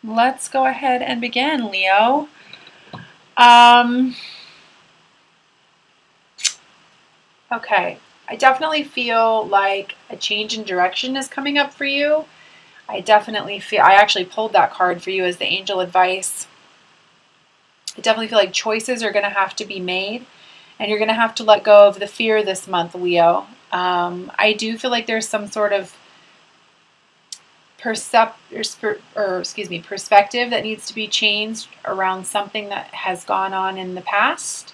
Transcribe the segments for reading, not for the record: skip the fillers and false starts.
Let's go ahead and begin, Leo. Um, okay, I definitely feel like a change in direction is coming up for you. I actually pulled that card for you as the angel advice. I definitely feel like choices are going to have to be made, and you're going to have to let go of the fear this month, Leo. I do feel like there's some sort of perspective that needs to be changed around something that has gone on in the past.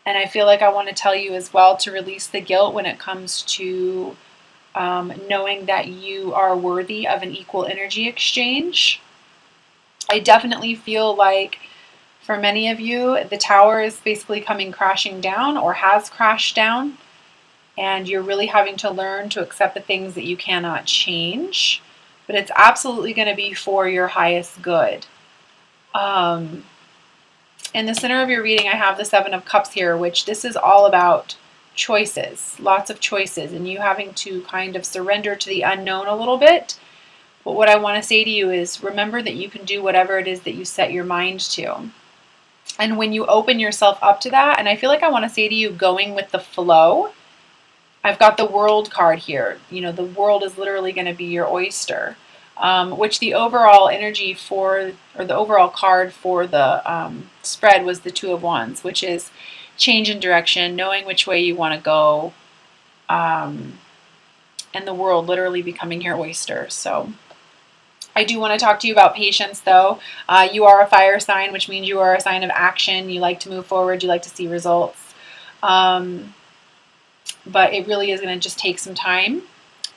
And I feel like I want to tell you as well to release the guilt when it comes to knowing that you are worthy of an equal energy exchange. I definitely feel like for many of you, the tower is basically coming crashing down or has crashed down, and you're really having to learn to accept the things that you cannot change. But it's absolutely going to be for your highest good. Um, in the center of your reading, I have the Seven of Cups here, which this is all about choices, lots of choices, and you having to kind of surrender to the unknown a little bit. But what I want to say to you is remember that you can do whatever it is that you set your mind to. And when you open yourself up to that, and I feel like I want to say to you, going with the flow, I've got the world card here. You know, the world is literally going to be your oyster. Which the overall energy for, or the overall card for the spread was the Two of Wands, which is change in direction, knowing which way you want to go, and the world literally becoming your oyster. So I do want to talk to you about patience, though. You are a fire sign, which means you are a sign of action. You like to move forward. You like to see results. But it really is going to just take some time.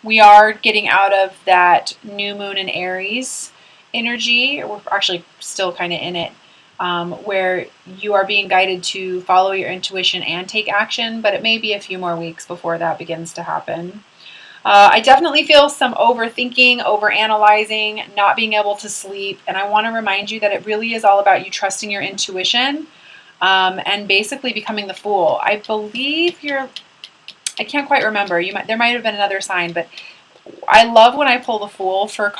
We are getting out of that new moon in Aries energy. We're actually still kind of in it, where you are being guided to follow your intuition and take action, but it may be a few more weeks before that begins to happen. I definitely feel some overthinking, overanalyzing, not being able to sleep, and I want to remind you that it really is all about you trusting your intuition, and basically becoming the fool. I believe I can't quite remember. There might have been another sign, but I love when I pull the Fool for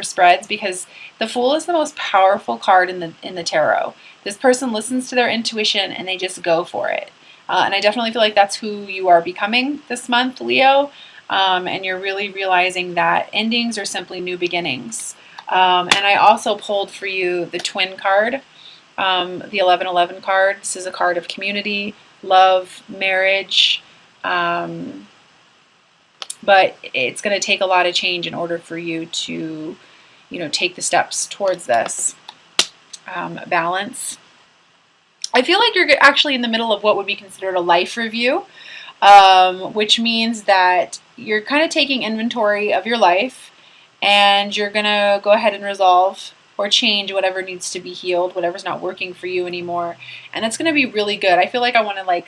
spreads, because the Fool is the most powerful card in the tarot. This person listens to their intuition and they just go for it. And I definitely feel like that's who you are becoming this month, Leo. And you're really realizing that endings are simply new beginnings. And I also pulled for you the Twin card, the 1111 card. This is a card of community, love, marriage. But it's going to take a lot of change in order for you to, take the steps towards this balance. I feel like you're actually in the middle of what would be considered a life review, which means that you're kind of taking inventory of your life, and you're going to go ahead and resolve or change whatever needs to be healed, whatever's not working for you anymore. And it's going to be really good. I feel like I want to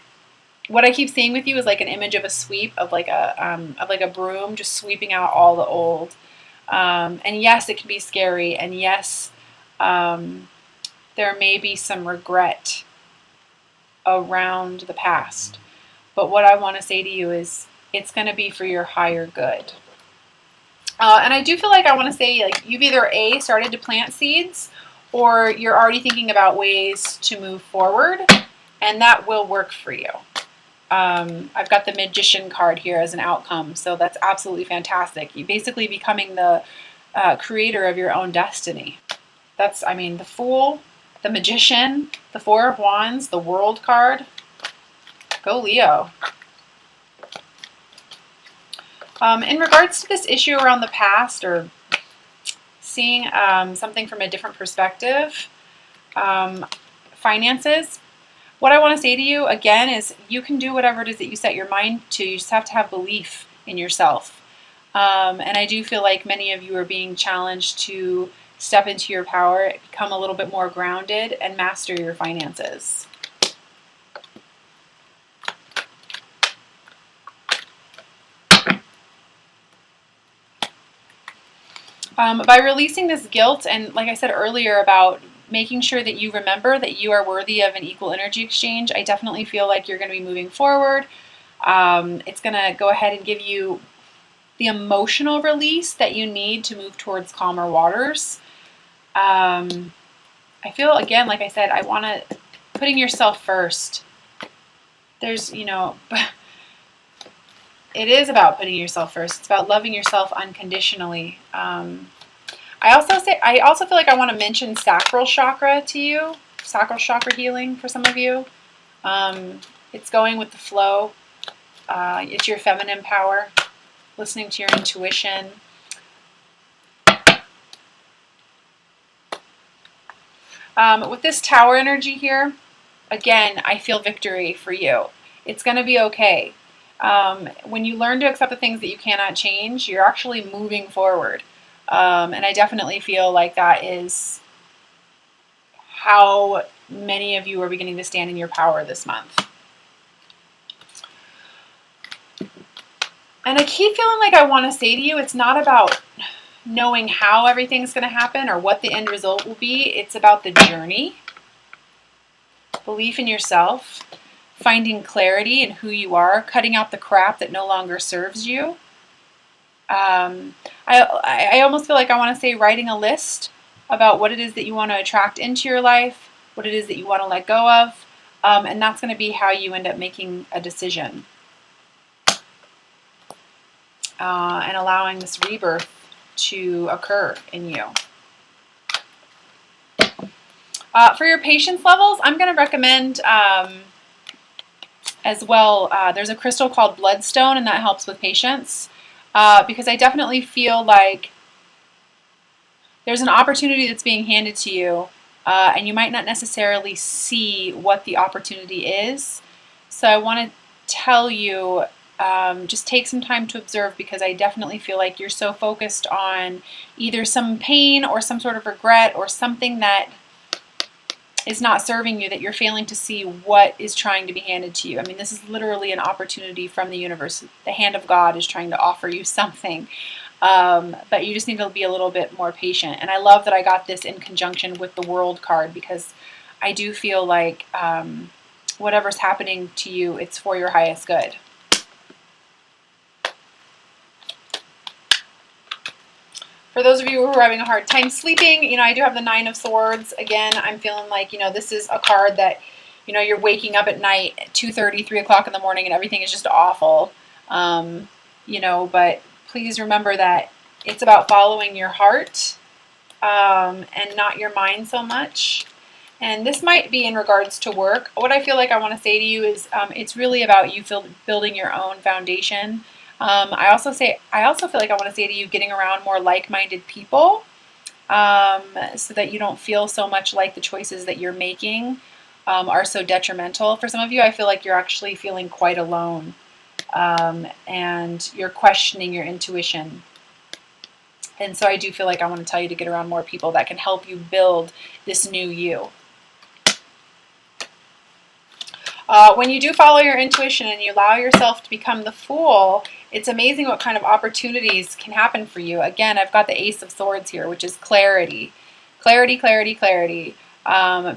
what I keep seeing with you is like an image of a sweep of like a broom just sweeping out all the old. And yes, it can be scary, and yes, there may be some regret around the past. But what I want to say to you is it's going to be for your higher good. And I do feel like I want to say, like, you've either A, started to plant seeds, or you're already thinking about ways to move forward, and that will work for you. I've got the Magician card here as an outcome, so that's absolutely fantastic. You're basically becoming the creator of your own destiny. The Fool, the Magician, the Four of Wands, the World card. Go Leo. In regards to this issue around the past, or seeing something from a different perspective, finances, what I want to say to you again is you can do whatever it is that you set your mind to. You just have to have belief in yourself. And I do feel like many of you are being challenged to step into your power, become a little bit more grounded, and master your finances. By releasing this guilt, and like I said earlier about making sure that you remember that you are worthy of an equal energy exchange, I definitely feel like you're going to be moving forward. It's going to go ahead and give you the emotional release that you need to move towards calmer waters. I feel, again, like I said, putting yourself first. There's, it is about putting yourself first. It's about loving yourself unconditionally. I also feel like I want to mention sacral chakra to you, sacral chakra healing for some of you. It's going with the flow. It's your feminine power, listening to your intuition. With this tower energy here, again, I feel victory for you. It's going to be okay. When you learn to accept the things that you cannot change, you're actually moving forward. And I definitely feel like that is how many of you are beginning to stand in your power this month. And I keep feeling like I want to say to you, it's not about knowing how everything's going to happen or what the end result will be. It's about the journey, belief in yourself, finding clarity in who you are, cutting out the crap that no longer serves you. I almost feel like I want to say writing a list about what it is that you want to attract into your life, what it is that you want to let go of, and that's going to be how you end up making a decision. And allowing this rebirth to occur in you. For your patience levels, I'm going to recommend as well, there's a crystal called bloodstone, and that helps with patience, because I definitely feel like there's an opportunity that's being handed to you, and you might not necessarily see what the opportunity is. So I want to tell you, just take some time to observe, because I definitely feel like you're so focused on either some pain or some sort of regret or something that is not serving you, that you're failing to see what is trying to be handed to you. I mean, this is literally an opportunity from the universe. The hand of God is trying to offer you something, but you just need to be a little bit more patient. And I love that I got this in conjunction with the World card, because I do feel like whatever's happening to you, it's for your highest good. For those of you who are having a hard time sleeping, I do have the Nine of Swords. Again, I'm feeling like, this is a card that, you're waking up at night at 2:30, 3 o'clock in the morning, and everything is just awful. But please remember that it's about following your heart and not your mind so much. And this might be in regards to work. What I feel like I want to say to you is it's really about you building your own foundation. I also feel like I want to say to you, getting around more like-minded people, so that you don't feel so much like the choices that you're making are so detrimental. For some of you, I feel like you're actually feeling quite alone, and you're questioning your intuition. And so I do feel like I want to tell you to get around more people that can help you build this new you. When you do follow your intuition and you allow yourself to become the Fool, it's amazing what kind of opportunities can happen for you. Again, I've got the Ace of Swords here, which is clarity. Clarity, clarity, clarity.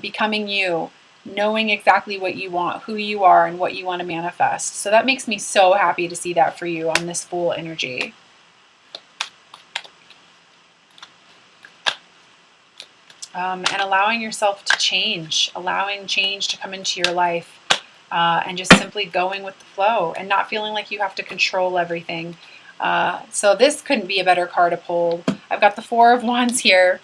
Becoming you. Knowing exactly what you want, who you are, and what you want to manifest. So that makes me so happy to see that for you on this Fool energy. And allowing yourself to change. Allowing change to come into your life. And just simply going with the flow and not feeling like you have to control everything. So this couldn't be a better card to pull. I've got the Four of Wands here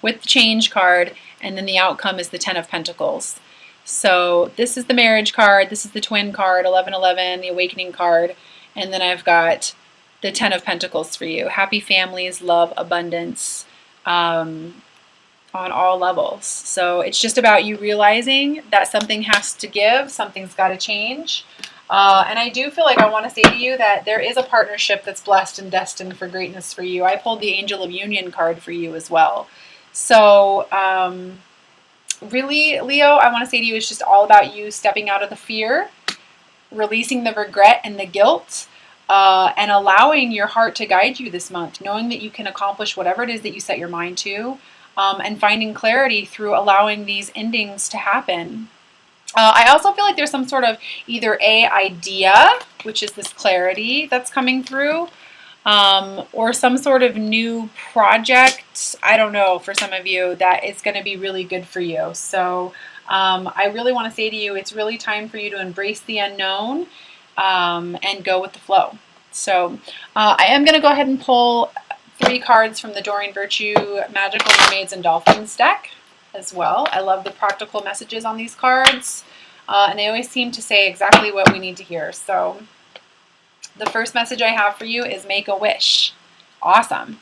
with the Change card, and then the outcome is the Ten of Pentacles. So this is the Marriage card, this is the Twin card, 1111, the Awakening card, and then I've got the Ten of Pentacles for you. Happy families, love, abundance, on all levels. So it's just about you realizing that something has to give, something's got to change. And I do feel like I want to say to you that there is a partnership that's blessed and destined for greatness for you. I pulled the Angel of Union card for you as well. So really, Leo, I want to say to you, it's just all about you stepping out of the fear, releasing the regret and the guilt, and allowing your heart to guide you this month, knowing that you can accomplish whatever it is that you set your mind to. And finding clarity through allowing these endings to happen. I also feel like there's some sort of either idea, which is this clarity that's coming through, or some sort of new project, I don't know, for some of you, that is going to be really good for you. So I really want to say to you, it's really time for you to embrace the unknown and go with the flow. So I am going to go ahead and pull 3 cards from the Doreen Virtue Magical Mermaids and Dolphins deck as well. I love the practical messages on these cards, and they always seem to say exactly what we need to hear. So the first message I have for you is make a wish. Awesome.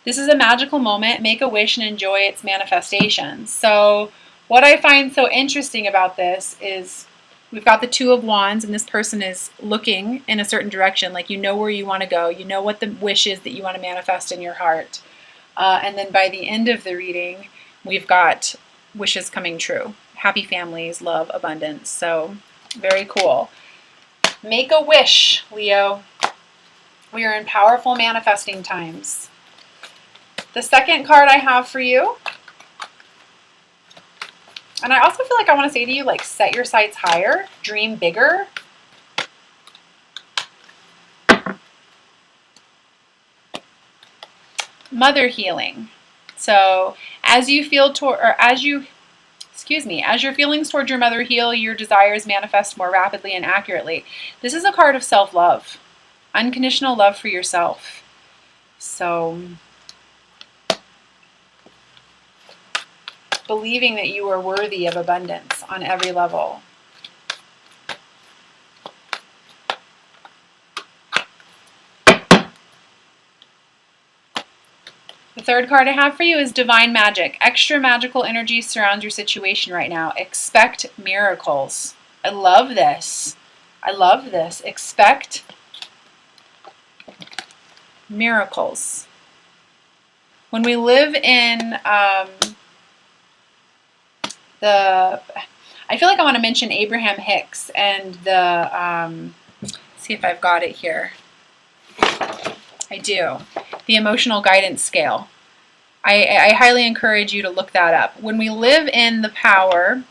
This is a magical moment. Make a wish and enjoy its manifestations. So what I find so interesting about this is we've got the 2 of Wands, and this person is looking in a certain direction, like you know where you want to go. You know what the wish is that you want to manifest in your heart. And then by the end of the reading, we've got wishes coming true. Happy families, love, abundance. So very cool. Make a wish, Leo. We are in powerful manifesting times. The second card I have for you, and I also feel like I want to say to you, like, set your sights higher, dream bigger. Mother healing. So as you feel as your feelings toward your mother heal, your desires manifest more rapidly and accurately. This is a card of self-love, unconditional love for yourself. So believing that you are worthy of abundance on every level. The third card I have for you is Divine Magic. Extra magical energy surrounds your situation right now. Expect miracles. I love this. I love this. Expect miracles. When we live in I feel like I want to mention Abraham Hicks and the, see if I've got it here. I do. The emotional guidance scale. I highly encourage you to look that up. When we live in the power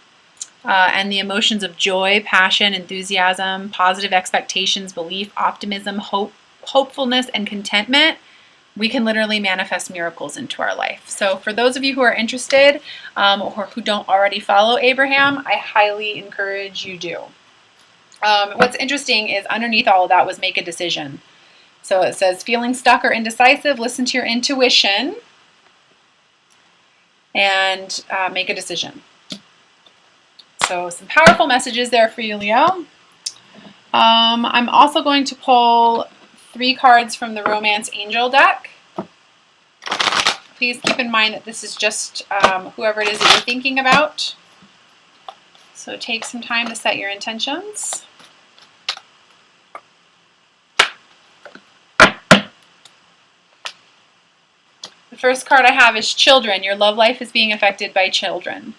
and the emotions of joy, passion, enthusiasm, positive expectations, belief, optimism, hopefulness, and contentment, we can literally manifest miracles into our life. So for those of you who are interested or who don't already follow Abraham, I highly encourage you do. What's interesting is underneath all of that was make a decision. So it says, feeling stuck or indecisive, listen to your intuition and make a decision. So some powerful messages there for you, Leo. I'm also going to pull 3 cards from the Romance Angel deck. Please keep in mind that this is just whoever it is that you're thinking about. So take some time to set your intentions. The first card I have is children. Your love life is being affected by children.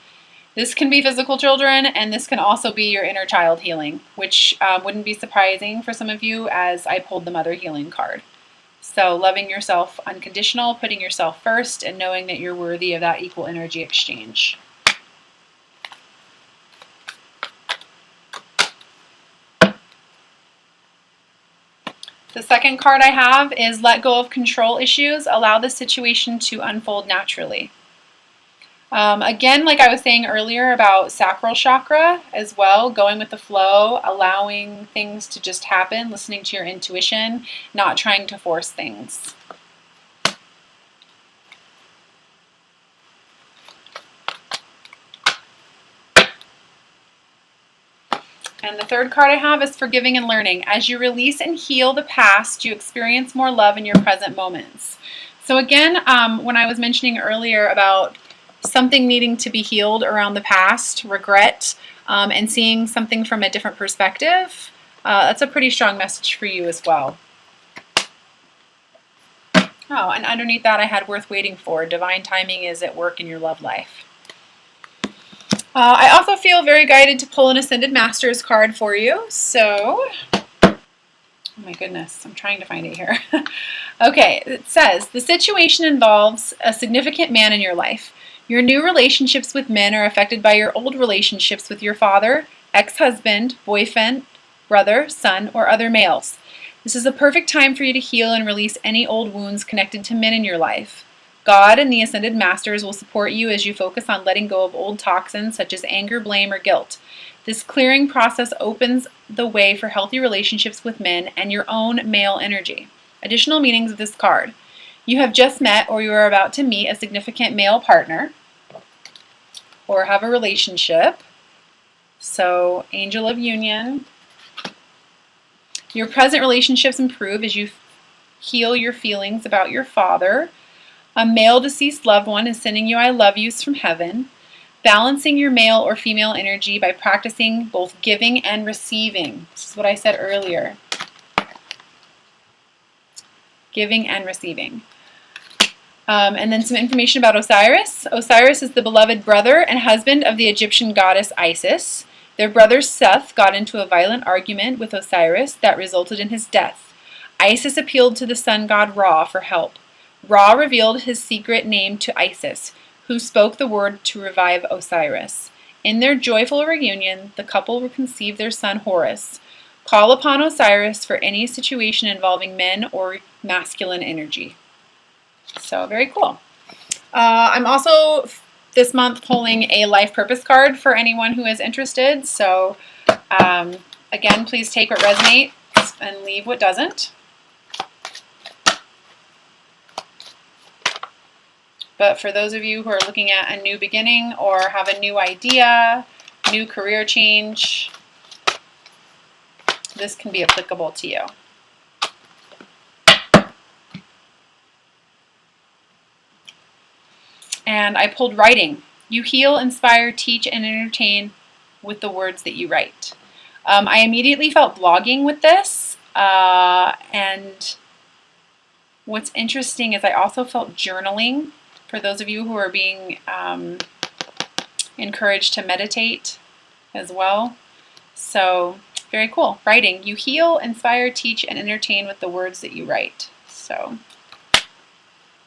This can be physical children, and this can also be your inner child healing, which wouldn't be surprising for some of you as I pulled the mother healing card. So loving yourself unconditional, putting yourself first, and knowing that you're worthy of that equal energy exchange. The second card I have is let go of control issues. Allow the situation to unfold naturally. Again, like I was saying earlier about sacral chakra as well, going with the flow, allowing things to just happen, listening to your intuition, not trying to force things. And the third card I have is forgiving and learning. As you release and heal the past, you experience more love in your present moments. So again, when I was mentioning earlier about something needing to be healed around the past, regret, and seeing something from a different perspective, that's a pretty strong message for you as well. Oh, and underneath that I had worth waiting for. Divine timing is at work in your love life. I also feel very guided to pull an Ascended Masters card for you. So, oh my goodness, I'm trying to find it here. Okay, it says, the situation involves a significant man in your life. Your new relationships with men are affected by your old relationships with your father, ex-husband, boyfriend, brother, son, or other males. This is a perfect time for you to heal and release any old wounds connected to men in your life. God and the Ascended Masters will support you as you focus on letting go of old toxins such as anger, blame, or guilt. This clearing process opens the way for healthy relationships with men and your own male energy. Additional meanings of this card. You have just met or you are about to meet a significant male partner or have a relationship. So, Angel of Union. Your present relationships improve as you heal your feelings about your father. A male deceased loved one is sending you I love yous from heaven. Balancing your male or female energy by practicing both giving and receiving. This is what I said earlier. Giving and receiving. And then some information about Osiris. Osiris is the beloved brother and husband of the Egyptian goddess Isis. Their brother Seth got into a violent argument with Osiris that resulted in his death. Isis appealed to the sun god Ra for help. Ra revealed his secret name to Isis, who spoke the word to revive Osiris. In their joyful reunion, the couple will conceive their son Horus. Call upon Osiris for any situation involving men or masculine energy. So very cool. I'm also this month pulling a life purpose card for anyone who is interested. So again, please take what resonates and leave what doesn't. But for those of you who are looking at a new beginning or have a new idea, new career change, this can be applicable to you. And I pulled writing. You heal, inspire, teach, and entertain with the words that you write. I immediately felt blogging with this. And what's interesting is I also felt journaling for those of you who are being encouraged to meditate as well. So very cool. Writing. You heal, inspire, teach, and entertain with the words that you write. So